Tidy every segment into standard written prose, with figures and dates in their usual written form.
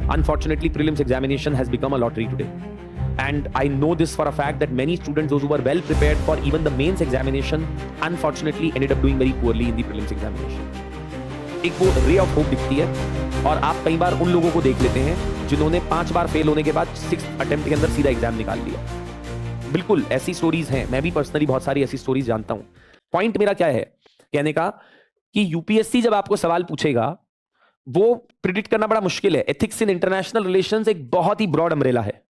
Unfortunately, prelims examination has become a lottery today. And I know this for a fact that many students, those who were well prepared for even the mains examination, unfortunately ended up doing very poorly in the prelims examination. एक वो ray of hope दिखती है, और आप कई बार उन लोगों को देख लेते हैं जिन्होंने 5 बार फेल होने के बाद 6th अटेम्प्ट के अंदर सीधा एग्जाम निकाल लिया. बिल्कुल ऐसी स्टोरीज हैं, मैं भी पर्सनली बहुत सारी ऐसी स्टोरीज जानता हूं. पॉइंट मेरा क्या है कहने का कि यूपीएससी जब आपको सवाल पूछेगा वो प्रिडिक्ट करना बड़ा मुश्किल है. एथिक्स इन इंटरनेशनल रिलेशंस एक बहुत ही ब्रॉड अम्ब्रेला है.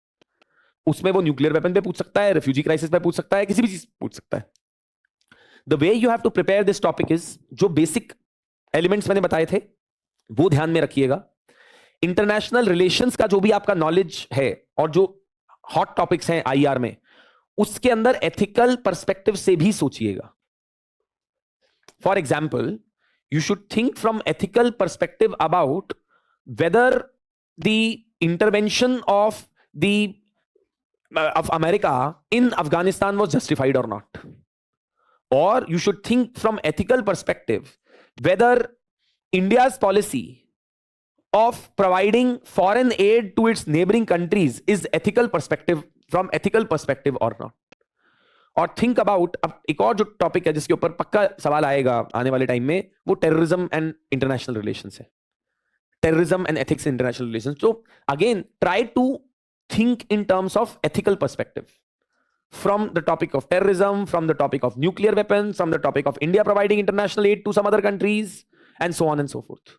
उसमें वो न्यूक्लियर वेपन पे पूछ सकता है, रिफ्यूजी क्राइसिस पे पूछ सकता है, किसी भी चीज पूछ सकता है. The way you have to prepare this topic is, जो बेसिक एलिमेंट्स मैंने बताए थे वो ध्यान में रखिएगा. इंटरनेशनल रिलेशंस का जो भी आपका नॉलेज है और जो हॉट टॉपिक्स हैं आईआर में, उसके अंदर एथिकल पर्सपेक्टिव से भी सोचिएगा. For example, you should think from ethical perspective about whether the intervention of America in Afghanistan was justified or not. Or you should think from ethical perspective whether India's policy of providing foreign aid to its neighboring countries is ethical perspective or not. और think about, अब एक और जो topic है जिसके ऊपर पक्का सवाल आएगा आने वाले टाइम में, वो टेररिज्म एंड इंटरनेशनल रिलेशंस है. Terrorism and ethics in international relations. तो again try to think in terms of ethical perspective from the topic of terrorism, from the topic of nuclear weapon, from the topic of India providing international aid to some other countries and so on and so forth.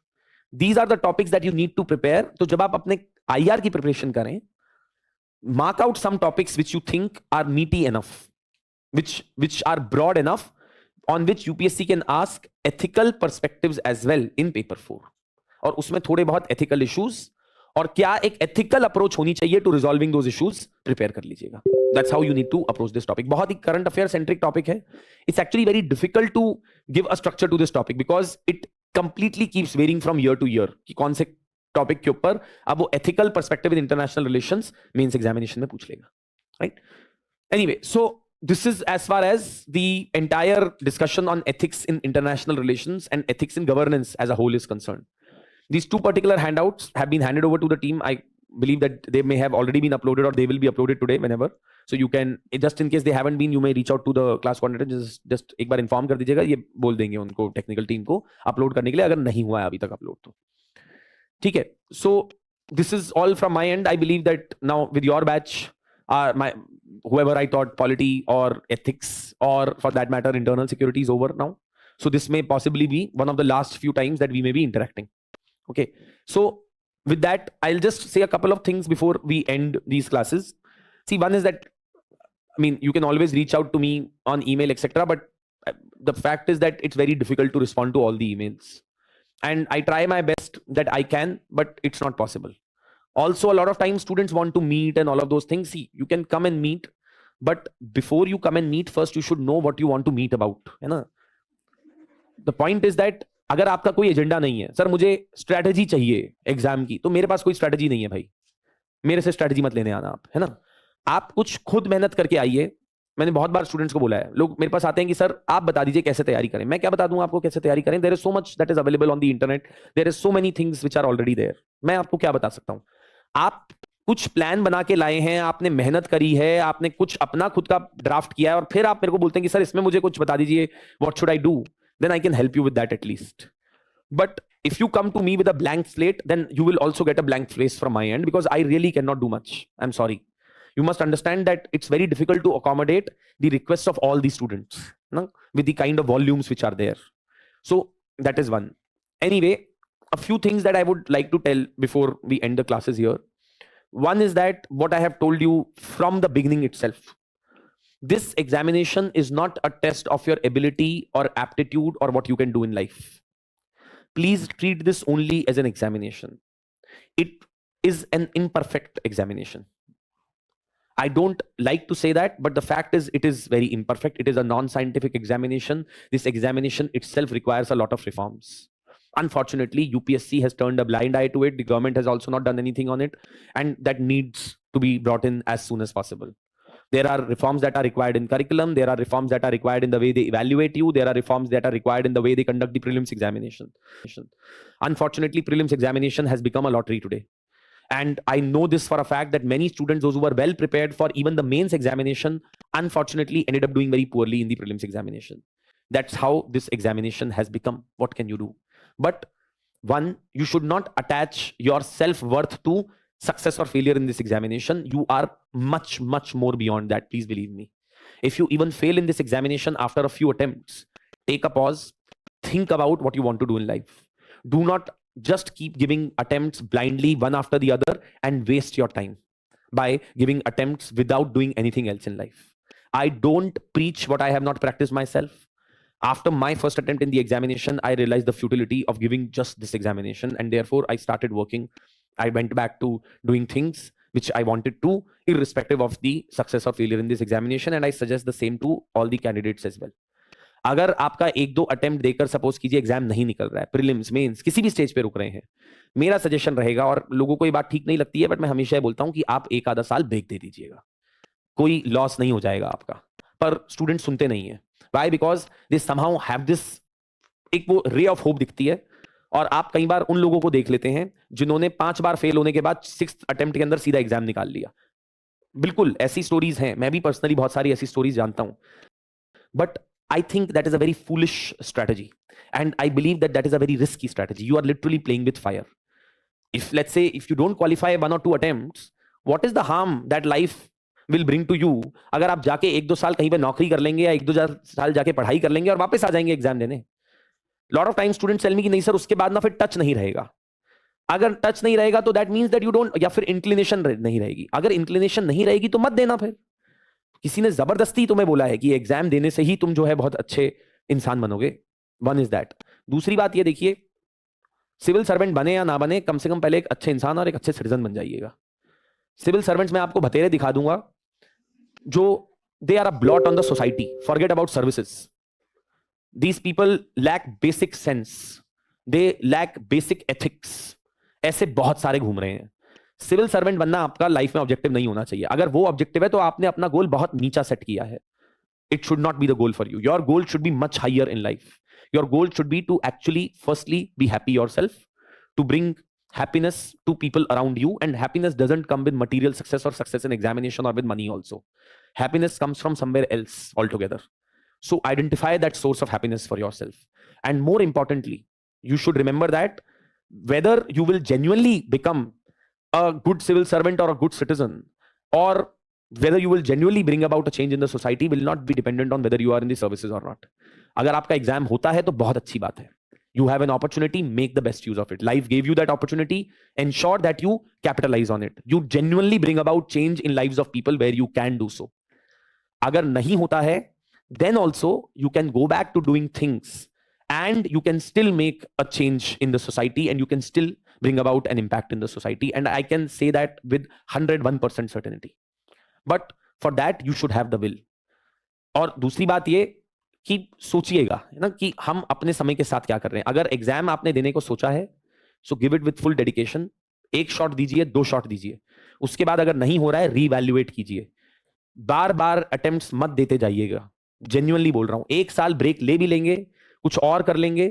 These are the topics that you need to prepare. तो जब आप अपने IR की preparation करें, mark out some topics which you think are meaty enough, which are broad enough, on which UPSC can ask ethical perspectives as well in paper 4. और उसमें थोड़े बहुत ethical issues और क्या एक ethical approach होनी चाहिए to resolving those issues prepare कर लीजिएगा. That's how you need to approach this topic. बहुत ही current affair centric topic है. It's actually very difficult to give a structure to this topic because it completely keeps varying from year to year कि कौन से topic के ऊपर अब वो ethical perspective in international relations mains examination में पूछ लेगा. Right? Anyway, so this is as far as the entire discussion on ethics in international relations and ethics in governance as a whole is concerned. These two particular handouts have been handed over to the team. I believe that they may have already been uploaded or they will be uploaded today whenever. So you can, just in case they haven't been, you may reach out to the class coordinator. Just एक बार inform कर दीजिएगा, ये बोल देंगे उनको technical team को upload करने के लिए, अगर नहीं हुआ है अभी तक upload तो. ठीक है. So this is all from my end. I believe that now with your batch, whoever I taught polity or ethics or for that matter internal security is over now. So this may possibly be one of the last few times that we may be interacting. Okay. So with that, I'll just say a couple of things before we end these classes. See, one is that, I mean, you can always reach out to me on email, etc. But the fact is that it's very difficult to respond to all the emails. And I try my best that I can, but it's not possible. Also, a lot of times students want to meet and all of those things. See, you can come and meet, but before you come and meet, first you should know what you want to meet about, है ना? The point is that अगर आपका कोई agenda नहीं है, sir मुझे strategy चाहिए exam की, तो मेरे पास कोई स्ट्रैटेजी नहीं है भाई, मेरे से स्ट्रैटेजी मत लेने आना आप, है ना? आप कुछ खुद मेहनत करके आइए. मैंने बहुत बार स्टूडेंट्स को बोला है, लोग मेरे पास आते हैं कि सर आप बता दीजिए कैसे तैयारी करें. मैं क्या बता दूं आपको कैसे तैयारी करें? There is so much that is available on the internet, there is so many things which are already there. मैं आपको क्या बता सकता हूं? आप कुछ प्लान बना के लाए हैं, आपने मेहनत करी है, आपने कुछ अपना खुद का ड्राफ्ट किया है, और फिर आप मेरे को बोलते हैं कि सर इसमें मुझे कुछ बता दीजिए, what should I do? Then I can help you with that at least. But if you come to me with a blank slate, then you will also get a blank face from my end because I really cannot do much. I'm sorry. You must understand that it's very difficult to accommodate the requests of all the students, no? With the kind of volumes which are there. So that is one. Anyway, a few things that I would like to tell before we end the classes here. One is that what I have told you from the beginning itself. This examination is not a test of your ability or aptitude or what you can do in life. Please treat this only as an examination. It is an imperfect examination. I don't like to say that, but the fact is it is very imperfect. It is a non-scientific examination. This examination itself requires a lot of reforms. Unfortunately, UPSC has turned a blind eye to it. The government has also not done anything on it, and that needs to be brought in as soon as possible. There are reforms that are required in curriculum. There are reforms that are required in the way they evaluate you. There are reforms that are required in the way they conduct the prelims examination. Unfortunately, prelims examination has become a lottery today. And I know this for a fact that many students, those who were well prepared for even the mains examination, unfortunately ended up doing very poorly in the prelims examination. That's how this examination has become. What can you do? But one, you should not attach your self-worth to success or failure in this examination. You are much, much more beyond that. Please believe me. If you even fail in this examination after a few attempts, take a pause, think about what you want to do in life. Do not just keep giving attempts blindly one after the other and waste your time by giving attempts without doing anything else in life. I don't preach what I have not practiced myself. After my first attempt in the examination, I realized the futility of giving just this examination, and therefore I started working. I went back to doing things which I wanted to, irrespective of the success or failure in this examination, and I suggest the same to all the candidates as well. अगर आपका एक दो attempt देकर suppose कीजिए exam नहीं निकल रहा है, प्रीलिम्स मेंस किसी भी स्टेज पे रुक रहे हैं, मेरा सजेशन रहेगा, और लोगों को ये बात ठीक नहीं लगती है बट मैं हमेशा बोलता हूं कि आप एक आधा साल ब्रेक दे दीजिएगा, कोई लॉस नहीं हो जाएगा आपका। पर स्टूडेंट सुनते नहीं है। Why? Because they somehow have this, एक वो रे ऑफ होप दिखती है, और आप कई बार उन लोगों को देख लेते हैं जिन्होंने 5 बार फेल होने के बाद 6th अटेम्प्ट के अंदर सीधा एग्जाम निकाल लिया। बिल्कुल ऐसी स्टोरीज हैं, मैं भी पर्सनली बहुत सारी ऐसी स्टोरीज जानता हूं। But I think that is a very foolish strategy, and I believe that that is a very risky strategy. You are literally playing with fire. If let's say if you don't qualify 1 or 2 attempts, what is the harm that life will bring to you? अगर आप जाके 1-2 साल कहीं पे नौकरी कर लेंगे या 1-2 साल जाके पढ़ाई कर लेंगे और वापस आ जाएंगे एग्जाम देने। Lot of times students tell me कि नहीं सर उसके बाद ना फिर टच नहीं रहेगा। अगर टच नहीं रहेगा तो that means that you don't, या फिर इंक्लिनेशन नहीं रहेगी। अगर इंक्लिनेशन नहीं रहेगी तो मत देना। फिर किसी ने जबरदस्ती तुम्हें बोला है कि एग्जाम देने से ही तुम जो है बहुत अच्छे इंसान बनोगे। One is that. दूसरी बात ये देखिए, सिविल सर्वेंट बने या ना बने, कम से कम पहले एक अच्छे इंसान और एक अच्छे सिटीजन बन जाइएगा। सिविल सर्वेंट्स में आपको बतेरे दिखा दूंगा जो they are a blot on the society, forget about services. These people lack basic sense, they lack basic ethics. ऐसे बहुत सारे घूम रहे हैं। सिविल सर्वेंट बनना आपका लाइफ में ऑब्जेक्टिव नहीं होना चाहिए। अगर वो ऑब्जेक्टिव है तो आपने अपना गोल बहुत नीचा सेट किया है। It should not be the goal for you. Your goal should be much higher in life. Your goal should be to actually firstly be happy yourself, to bring happiness to people around you, and happiness doesn't come with material success or success in examination or with money also. Happiness comes from somewhere else altogether. So identify that source of happiness for yourself, and more importantly you should remember that whether you will genuinely become a good civil servant or a good citizen, or whether you will genuinely bring about a change in the society will not be dependent on whether you are in the services or not. अगर आपका exam होता है तो बहुत अच्छी बात है। You have an opportunity, make the best use of it. Life gave you that opportunity, ensure that you capitalize on it. You genuinely bring about change in lives of people where you can do so. अगर नहीं होता है, then also you can go back to doing things and you can still make a change in the society, and you can still bring about an impact in the society. And I can say that with 101% certainty. But for that you should have the will. और दूसरी बात ये कि सोचिएगा ना कि हम अपने समय के साथ क्या कर रहे हैं। अगर एग्जाम आपने देने को सोचा है, so give it with full dedication. 1 shot दीजिए, 2 शॉट दीजिए। उसके बाद अगर नहीं हो रहा है, रीवैल्यूएट कीजिए। बार बार अटेम्प्ट्स मत देते जाइएगा। जेन्युइनली बोल रहा हूं। 1 साल ब्रेक ले भी लेंगे, कुछ और कर लेंगे।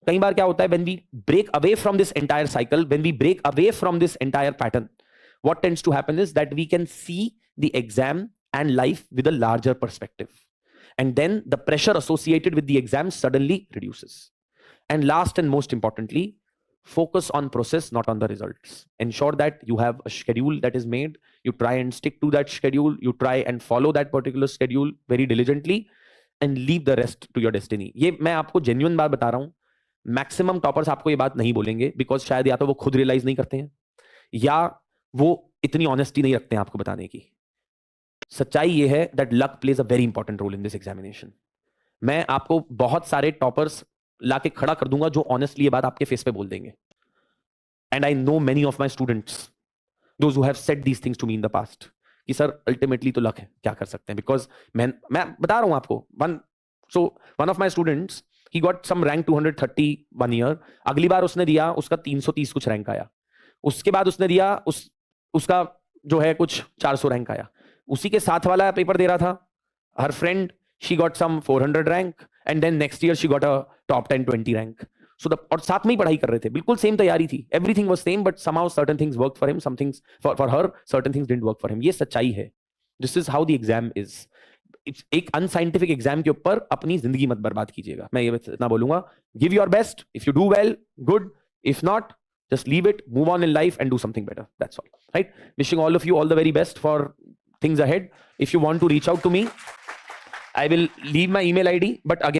कई बार क्या होता है, when we break away from this entire cycle, when we break away from this entire pattern, what tends to happen is that we can see the exam and life with a larger perspective. And then the pressure associated with the exam suddenly reduces. And last and most importantly, focus on process, not on the results. Ensure that you have a schedule that is made. You try and stick to that schedule. You try and follow that particular schedule very diligently and leave the rest to your destiny. ये मैं आपको genuine बात बता रहा हूँ। Maximum toppers आपको ये बात नहीं बोलेंगे, because शायद या तो वो खुद realize नहीं करते हैं या वो इतनी honesty नहीं रखते हैं आपको बताने की। सच्चाई ये है that luck plays a very important role in this examination. मैं आपको बहुत सारे टॉपर्स लाके खड़ा कर दूंगा जो ऑनेस्टली ये बात आपके फेस पे बोल देंगे। And I know many of my students, those who have said these things to me in the past, कि सर अल्टीमेटली तो लक है, क्या कर सकते हैं। बिकॉज मैं बता रहा हूं आपको, one of my students he got some rank 230 1 year. अगली बार उसने दिया, उसका 330 कुछ रैंक आया। उसके बाद उसने दिया, उसका जो है कुछ 400 रैंक आया। उसी के साथ वाला पेपर दे रहा था, her friend she got some 400 rank, and then next year she got a top 10 20 rank. So the और साथ में ही पढ़ाई कर रहे थे, बिल्कुल सेम तैयारी थी, everything was same, but somehow certain things worked for him, some things for her, certain things didn't work for him. ये सच्चाई है. This is how the exam is. एक अनसाइंटिफिक एग्जाम के ऊपर अपनी जिंदगी मत बर्बाद कीजिएगा. मैं ये इतना बोलूंगा. Give your best. If you do well, good. If not, just leave it, move on in life and do something better. That's all. Right? Wishing all of you all the very best for things ahead. If you want to reach out to me, I will leave my email ID, but again